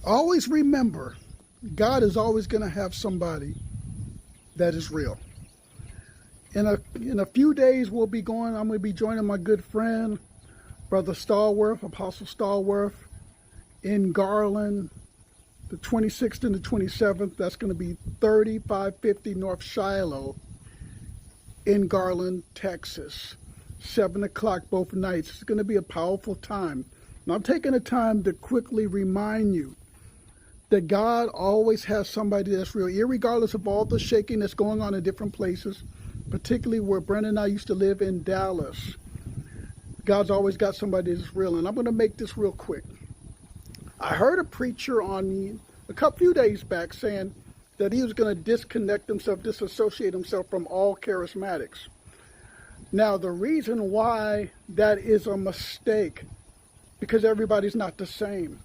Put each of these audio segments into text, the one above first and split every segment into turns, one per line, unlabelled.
Always remember, God is always going to have somebody that is real. In a few days, I'm going to be joining my good friend, Brother Stallworth, Apostle Stallworth, in Garland, the 26th and the 27th. That's going to be 3550 North Shiloh in Garland, Texas. 7 o'clock both nights. It's going to be a powerful time. And I'm taking the time to quickly remind you that God always has somebody that's real, irregardless of all the shaking that's going on in different places, particularly where Brenda and I used to live in Dallas. God's always got somebody that's real. And I'm going to make this real quick. I heard a preacher on a few days back saying that he was going to disassociate himself from all charismatics. Now, the reason why that is a mistake, because everybody's not the same.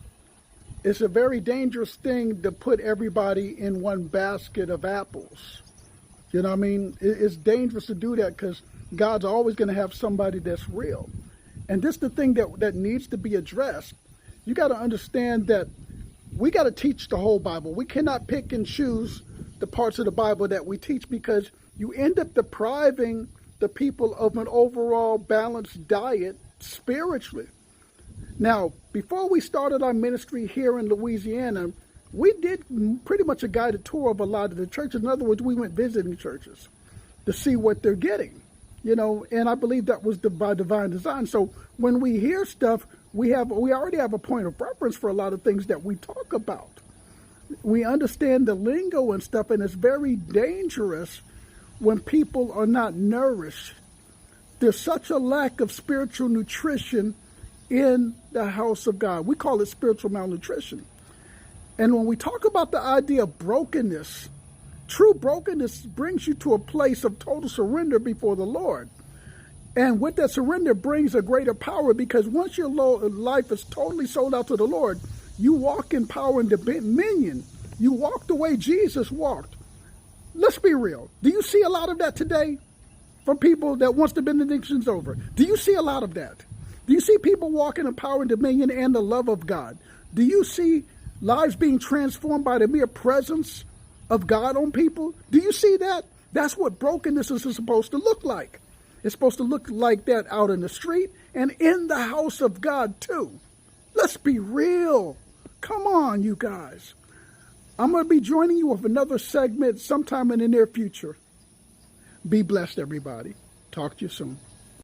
It's a very dangerous thing to put everybody in one basket of apples. You know what I mean? It's dangerous to do that because God's always going to have somebody that's real. And this is the thing that needs to be addressed. You got to understand that we got to teach the whole Bible. We cannot pick and choose the parts of the Bible that we teach because you end up depriving the people of an overall balanced diet spiritually. Now, before we started our ministry here in Louisiana, we did pretty much a guided tour of a lot of the churches. In other words, we went visiting churches to see what they're getting, and I believe that was by divine design. So when we hear stuff, we already have a point of reference for a lot of things that we talk about. We understand the lingo and stuff, and it's very dangerous when people are not nourished. There's such a lack of spiritual nutrition in the house of God. We call it spiritual malnutrition. And when we talk about the idea of brokenness, true brokenness brings you to a place of total surrender before the Lord. And with that surrender brings a greater power, because once your life is totally sold out to the Lord, you walk in power and dominion. You walk the way Jesus walked. Let's be real. Do you see a lot of that today from people that once the benediction's over? Do you see a lot of that? Do you see people walking in power and dominion and the love of God? Do you see lives being transformed by the mere presence of God on people? Do you see that? That's what brokenness is supposed to look like. It's supposed to look like that out in the street and in the house of God too. Let's be real. Come on, you guys. I'm going to be joining you with another segment sometime in the near future. Be blessed, everybody. Talk to you soon.